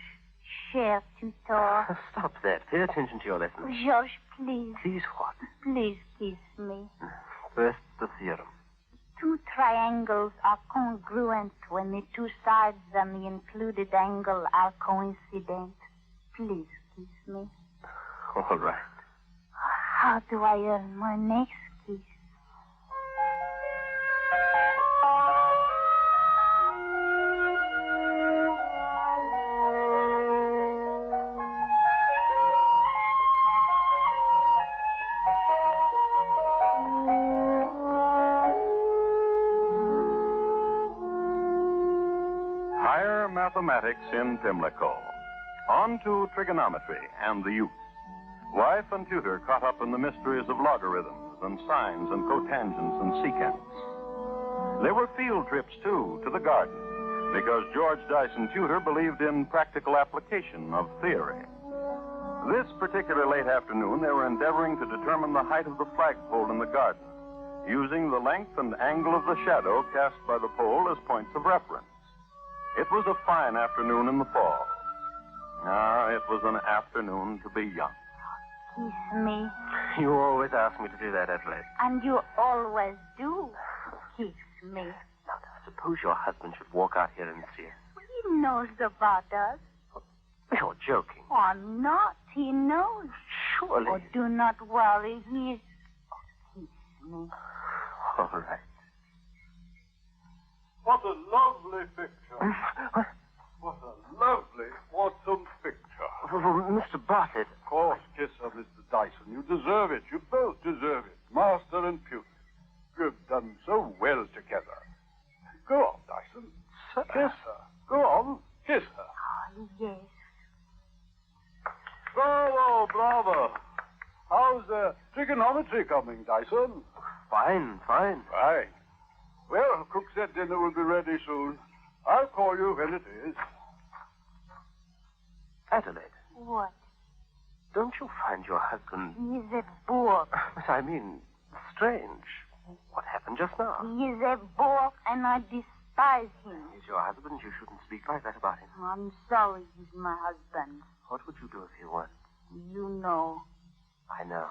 S9: cher tutor.
S12: Stop that. Pay attention to your lesson.
S9: George, please.
S12: Please what?
S9: Please kiss me.
S12: First, the theorem.
S9: Two triangles are congruent when the two sides and the included angle are coincident. Please kiss me.
S12: All right.
S9: How do I earn my next kiss?
S10: Higher mathematics in Pimlico. On to trigonometry and the youth. Wife and tutor caught up in the mysteries of logarithms and sines and cotangents and secants. There were field trips, too, to the garden, because George Dyson Tutor believed in practical application of theory. This particular late afternoon, they were endeavoring to determine the height of the flagpole in the garden, using the length and angle of the shadow cast by the pole as points of reference. It was a fine afternoon in the fall. It was an afternoon to be young.
S9: Kiss me.
S12: You always ask me to do that, Adelaide.
S9: And you always do. Kiss me.
S12: Now, suppose your husband should walk out here and see us.
S9: He knows about us.
S12: You're joking.
S9: I'm not. He knows.
S12: Surely.
S9: Oh, do not worry. He's... Kiss me.
S12: All right.
S11: What a lovely picture. What a lovely, awesome picture.
S12: Mr. Bartlett.
S11: Of course, kiss her, Mr. Dyson. You deserve it. You both deserve it. Master and pupil. You've done so well together. Go on, Dyson.
S12: Sir.
S11: Kiss her. Go on. Kiss her.
S9: Oh, yes.
S11: Bravo, bravo. How's trigonometry coming, Dyson?
S12: Fine, fine.
S11: Fine. Well, cook said dinner will be ready soon. I'll call you when it is.
S12: Adelaide,
S9: What?
S12: don't you find your husband...
S9: He's a bore.
S12: I mean, strange? What happened just now?
S9: He is a bore, and I despise him.
S12: He's your husband. You shouldn't speak like that about him.
S9: I'm sorry he's my husband.
S12: What would you do if he weren't?
S9: You know.
S12: I know.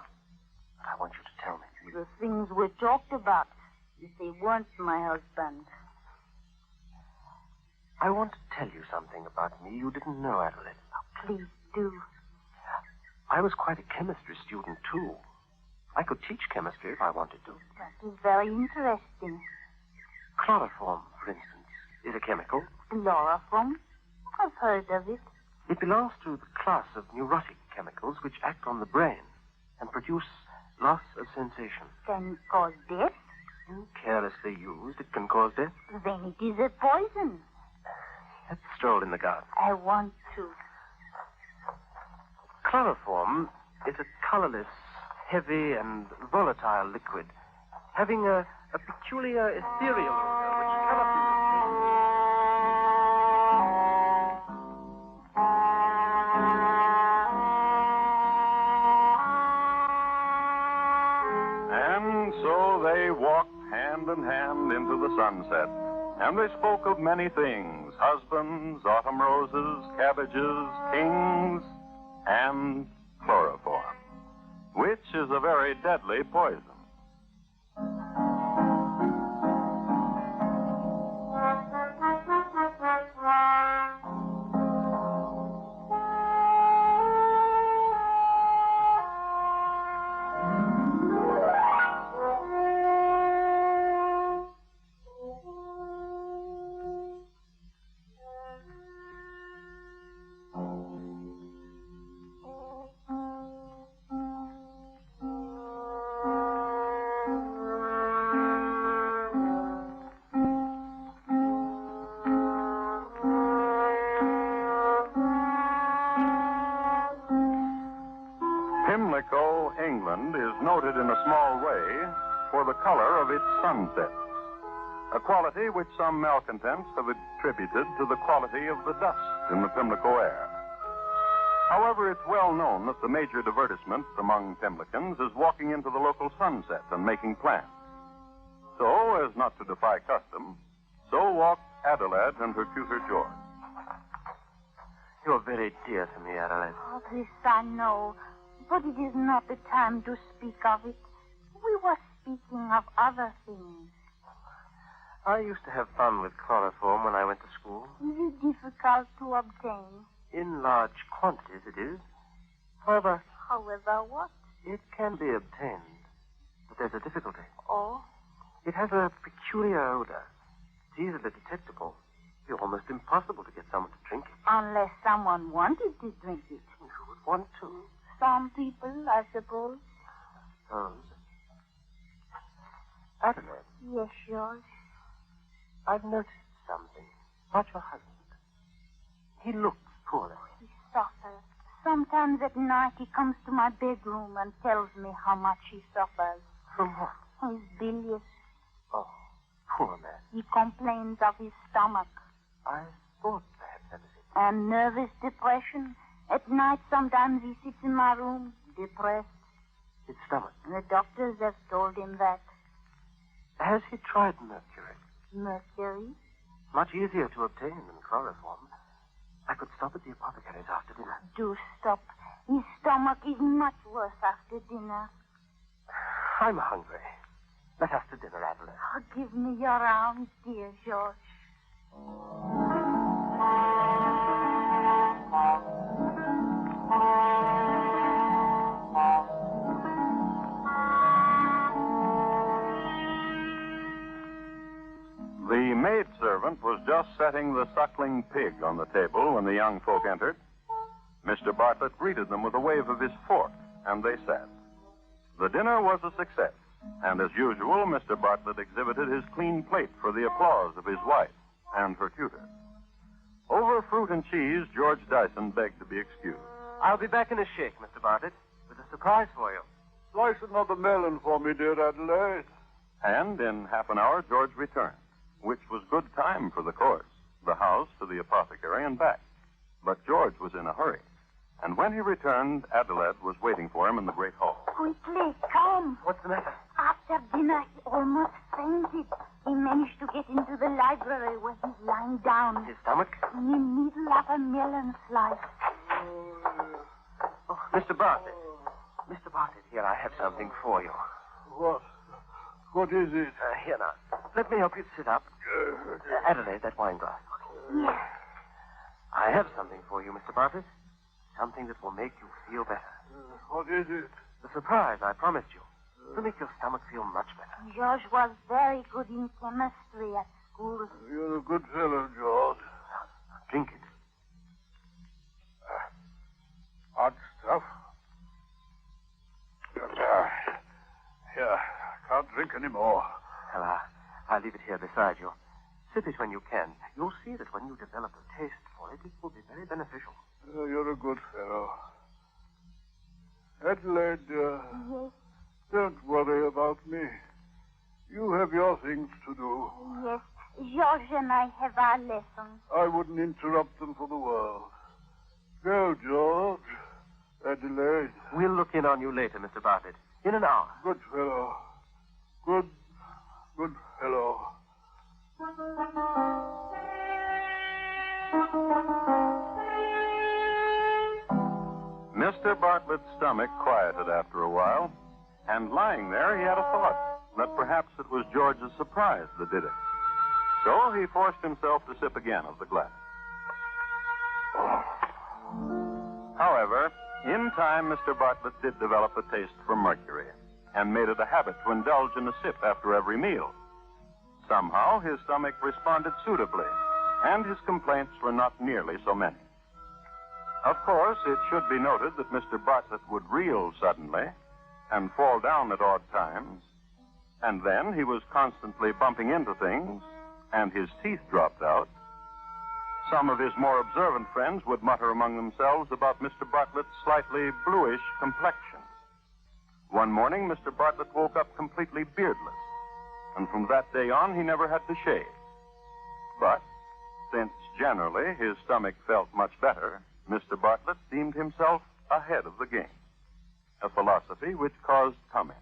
S12: But I want you to tell me.
S9: The things we talked about. If he weren't my husband.
S12: I want to tell you something about me you didn't know, Adelaide.
S9: Please do.
S12: I was quite a chemistry student, too. I could teach chemistry if I wanted to.
S9: That is very interesting.
S12: Chloroform, for instance, is a chemical.
S9: Chloroform? I've heard of it.
S12: It belongs to the class of neurotic chemicals which act on the brain and produce loss of sensation.
S9: Can it cause death?
S12: Carelessly used, it can cause death.
S9: Then it is a poison.
S12: Let's stroll in the garden.
S9: I want to.
S12: Chloroform is a colorless, heavy, and volatile liquid, having a peculiar ethereal odor which cannot be
S10: And so they walked hand in hand into the sunset, and they spoke of many things: husbands, autumn roses, cabbages, kings, and chloroform, which is a very deadly poison. sunset, a quality which some malcontents have attributed to the quality of the dust in the Pimlico air. However, it's well known that the major divertisement among Pimlicans is walking into the local sunset and making plans. So, as not to defy custom, so walked Adelaide and her tutor George.
S12: You're very dear to me, Adelaide.
S9: Oh, this I know, but it is not the time to speak of it. We were speaking of other things.
S12: I used to have fun with chloroform when I went to school.
S9: Is it difficult to obtain?
S12: In large quantities, it is. However,
S9: What?
S12: it can be obtained. But there's a difficulty.
S9: Oh?
S12: It has a peculiar odor. It's easily detectable. It's almost impossible to get someone to drink it.
S9: Unless someone wanted to drink it.
S12: Who would want to?
S9: Some people, I suppose.
S12: Adelaide,
S9: Yes, George.
S12: I've noticed something about your husband. He looks poorly.
S9: He suffers. Sometimes at night he comes to my bedroom and tells me how much he suffers.
S12: From what?
S9: He's bilious.
S12: Oh, poor man.
S9: He complains of his stomach.
S12: I thought perhaps that was it.
S9: And nervous depression. At night, sometimes he sits in my room, depressed.
S12: His stomach.
S9: The doctors have told him that.
S12: Has he tried mercury?
S9: Mercury?
S12: Much easier to obtain than chloroform. I could stop at the apothecary's after dinner.
S9: Do stop. His stomach is much worse after dinner.
S12: I'm hungry. Let us to dinner, Adelaide.
S9: Oh, give me your arms, dear George.
S10: The maidservant was just setting the suckling pig on the table when the young folk entered. Mr. Bartlett greeted them with a wave of his fork, and they sat. The dinner was a success, and as usual, Mr. Bartlett exhibited his clean plate for the applause of his wife and her tutor. Over fruit and cheese, George Dyson begged to be excused.
S12: I'll be back in a shake, Mr. Bartlett, with a surprise for you.
S11: Slice another melon for me, dear Adelaide.
S10: And in half an hour, George returned, which was good time for the course, the house to the apothecary and back. But George was in a hurry, and when he returned, Adelaide was waiting for him in the great hall.
S9: Quickly, come.
S12: What's the matter?
S9: After dinner, he almost fainted. He managed to get into the library where he's lying down.
S12: His stomach?
S9: In the middle of a melon slice.
S12: Oh, Mr. Bartlett. Mr. Bartlett, here, I have something for you.
S11: What? What is it?
S12: Here now. Let me help you sit up. Adelaide, that wine glass.
S9: Yes.
S12: I have something for you, Mr. Bartlett. Something that will make you feel better.
S11: What is it?
S12: The surprise I promised you. To make your stomach feel much better.
S9: George was very good in chemistry at school.
S11: You're a good fellow, George.
S12: Drink it.
S11: Hot stuff. Here, I can't drink any more.
S12: Well, I'll leave it here beside you. Sip it when you can. You'll see that when you develop a taste for it, it will be very beneficial.
S11: You're a good fellow. Adelaide,
S9: Yes,
S11: don't worry about me. You have your things to do.
S9: yes. George and I have our lessons.
S11: I wouldn't interrupt them for the world. Go, George. Adelaide.
S12: We'll look in on you later, Mr. Bartlett. In an hour.
S11: Good fellow. Good fellow.
S10: Mr. Bartlett's stomach quieted after a while, and lying there, he had a thought that perhaps it was George's surprise that did it. So he forced himself to sip again of the glass. However, in time, Mr. Bartlett did develop a taste for mercury and made it a habit to indulge in a sip after every meal. Somehow, his stomach responded suitably, and his complaints were not nearly so many. Of course, it should be noted that Mr. Bartlett would reel suddenly and fall down at odd times, and then he was constantly bumping into things, and his teeth dropped out. Some of his more observant friends would mutter among themselves about Mr. Bartlett's slightly bluish complexion. One morning, Mr. Bartlett woke up completely beardless, and from that day on he never had to shave. But since generally his stomach felt much better, Mr. Bartlett deemed himself ahead of the game, a philosophy which caused comment.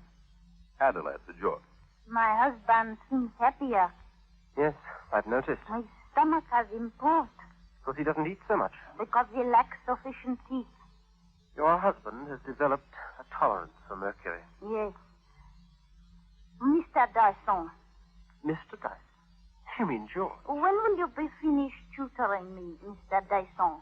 S10: Adelaide the George.
S9: My husband seems happier.
S12: Yes, I've noticed.
S9: My stomach has improved
S12: Because he doesn't eat so much.
S9: because he lacks sufficient teeth.
S12: Your husband has developed a tolerance for mercury.
S9: Yes. Mr. Dyson,
S12: Mr. Dyson? You mean George?
S9: when will you be finished tutoring me, Mr. Dyson?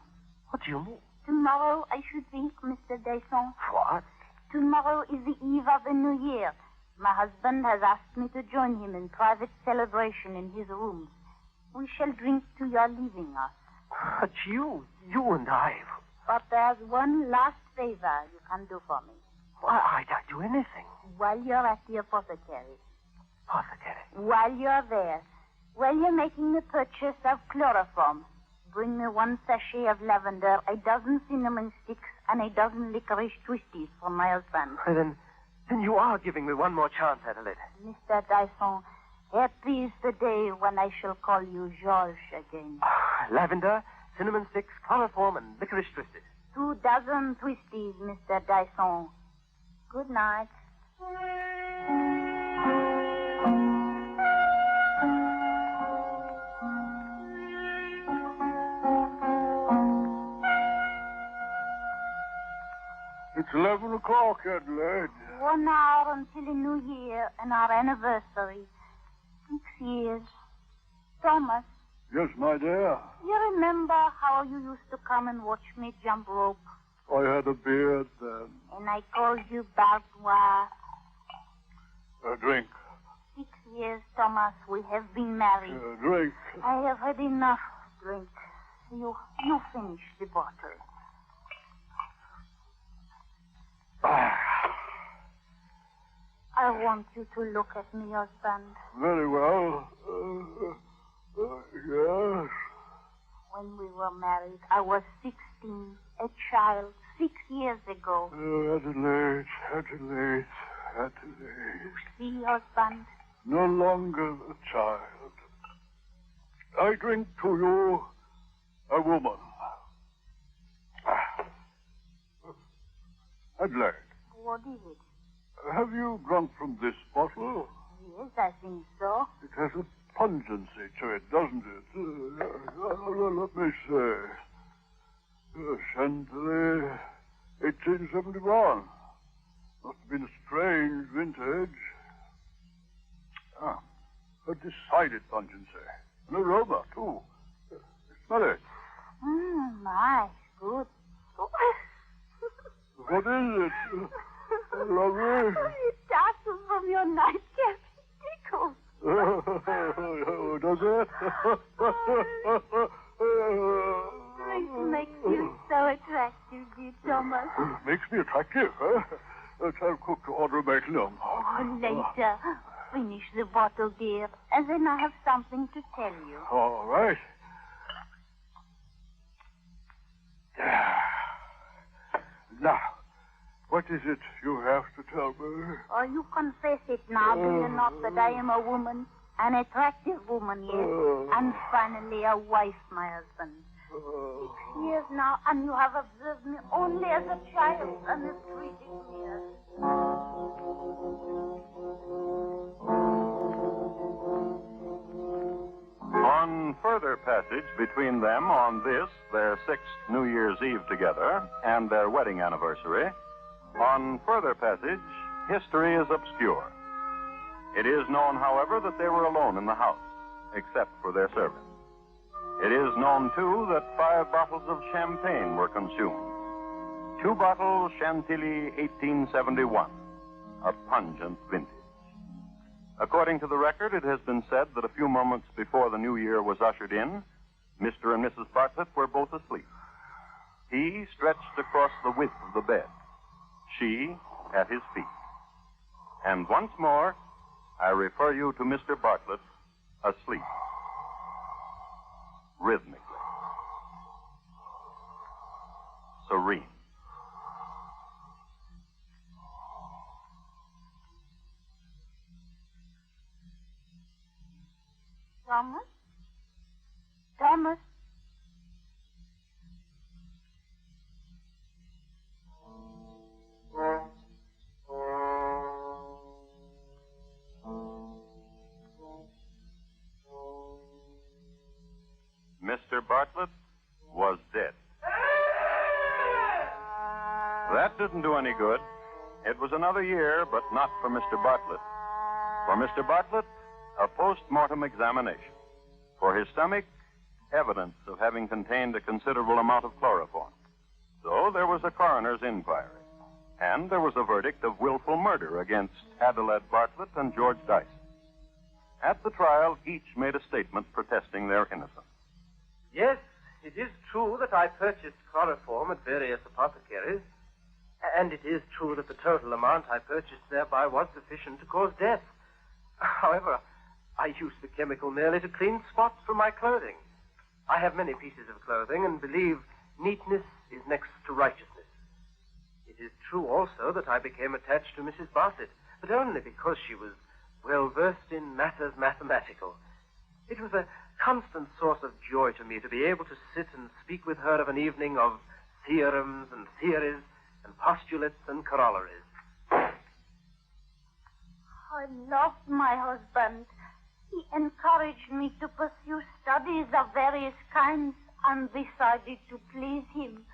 S12: What do you mean?
S9: Tomorrow, I should think, Mr. Dyson.
S12: What?
S9: Tomorrow is the eve of the New Year. My husband has asked me to join him in private celebration in his rooms. We shall drink to your leaving us.
S12: But you and I...
S9: But there's one last favor you can do for me.
S12: Why, I'd do anything.
S9: While you're at the apothecary,
S12: Apothecary.
S9: while you're there, while you're making the purchase of chloroform, bring me 1 sachet of lavender, a dozen cinnamon sticks, and a dozen licorice twisties for my husband.
S12: Then you are giving me one more chance, Adelaide.
S9: Mr. Dyson, happy is the day when I shall call you Georges again.
S12: Lavender, cinnamon sticks, chloroform, and licorice twisted.
S9: 2 dozen twisties, Mr. Dyson. Good night.
S11: It's 11 o'clock, Adelaide.
S9: 1 hour until the New Year and our anniversary. 6 years. Thomas,
S11: Yes, my dear.
S9: you remember how you used to come and watch me jump rope?
S11: I had a beard then.
S9: And I called you Bartois.
S11: A drink.
S9: 6 years, Thomas, we have been married.
S11: A drink.
S9: I have had enough drink. You finish the bottle. I want you to look at me, husband.
S11: Very well. Yes.
S9: When we were married, I was 16, a child, 6 years ago.
S11: Adelaide.
S9: You see, husband?
S11: No longer a child. I drink to you, a woman. Adelaide,
S9: What is it?
S11: have you drunk from this bottle?
S9: Yes, I think so.
S11: It has a pungency to it, doesn't it? Let me say. Chantilly, 1871. Must have been a strange vintage. A decided pungency. An aroma, too. Smell it.
S9: My, good.
S11: What is it? Lovely.
S9: It tassels from your nightcap. It tickles.
S11: Does it?
S9: It makes you so attractive, dear Thomas.
S11: Makes me attractive, huh? Tell cook to order a magnum.
S9: Oh, later. Finish the bottle, dear, and then I have something to tell you.
S11: All right. Now, what is it you have to tell me?
S9: Oh, you confess it now, do you not, that I am a woman? An attractive woman, yes. And finally, a wife, my husband. 6 years now, and you have observed me only as a child and have treated me as...
S10: On further passage between them on this, their 6th New Year's Eve together, and their wedding anniversary, on further passage, history is obscure. It is known, however, that they were alone in the house, except for their servant. It is known, too, that 5 bottles of champagne were consumed. 2 bottles Chantilly 1871, a pungent vintage. According to the record, it has been said that a few moments before the new year was ushered in, Mr. and Mrs. Bartlett were both asleep. He stretched across the width of the bed, she at his feet. And once more, I refer you to Mr. Bartlett asleep, rhythmically, serene.
S9: Thomas? Thomas?
S10: Mr. Bartlett was dead. That didn't do any good. It was another year, but not for Mr. Bartlett. For Mr. Bartlett, a post-mortem examination. For his stomach, evidence of having contained a considerable amount of chloroform. So there was a coroner's inquiry. And there was a verdict of willful murder against Adelaide Bartlett and George Dyson. At the trial, each made a statement protesting their innocence.
S12: Yes, it is true that I purchased chloroform at various apothecaries. And it is true that the total amount I purchased thereby was sufficient to cause death. However, I used the chemical merely to clean spots from my clothing. I have many pieces of clothing and believe neatness is next to righteousness. It is true also that I became attached to Mrs. Bartlett, but only because she was well versed in matters mathematical. It was a constant source of joy to me to be able to sit and speak with her of an evening of theorems and theories and postulates and corollaries.
S9: I loved my husband. He encouraged me to pursue studies of various kinds and decided to please him.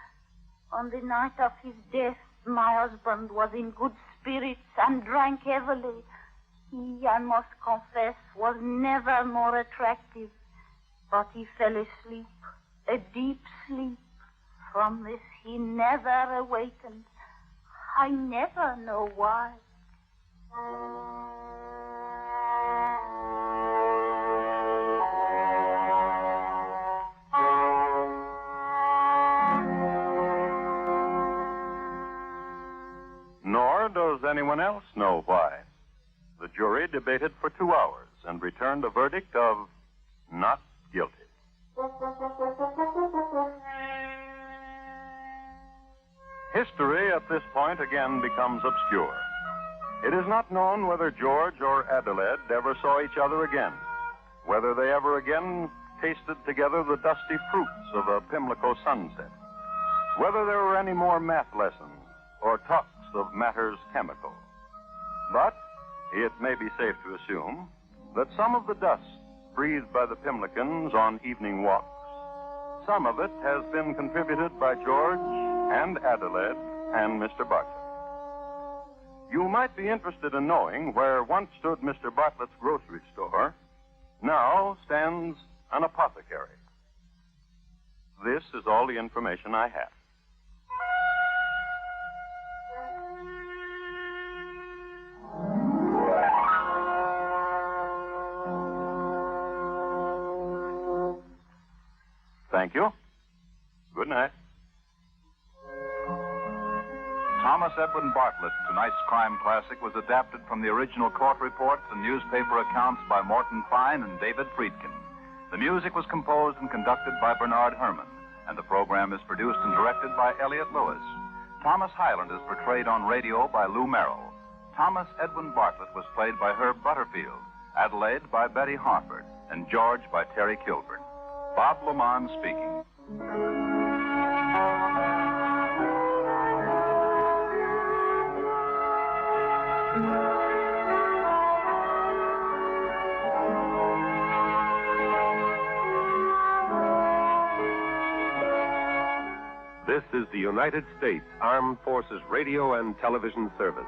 S9: On the night of his death, my husband was in good spirits and drank heavily. He, I must confess, was never more attractive. But he fell asleep, a deep sleep. From this he never awakened. I never know why.
S10: Nor does anyone else know why. The jury debated for 2 hours and returned a verdict of not guilty. History at this point again becomes obscure. It is not known whether George or Adelaide ever saw each other again, whether they ever again tasted together the dusty fruits of a Pimlico sunset, whether there were any more math lessons or talks of matters chemical. But it may be safe to assume that some of the dust breathed by the Pimlicans on evening walks, some of it has been contributed by George and Adelaide and Mr. Bartlett. You might be interested in knowing where once stood Mr. Bartlett's grocery store, now stands an apothecary. This is all the information I have. Thank you. Good night.
S2: Thomas Edwin Bartlett, tonight's crime classic, was adapted from the original court reports and newspaper accounts by Morton Fine and David Friedkin. The music was composed and conducted by Bernard Herrmann, and the program is produced and directed by Elliott Lewis. Thomas Hyland is portrayed on radio by Lou Merrill. Thomas Edwin Bartlett was played by Herb Butterfield, Adelaide by Betty Harford, and George by Terry Kilburn. Bob Lamont speaking.
S13: This is the United States Armed Forces Radio and Television Service.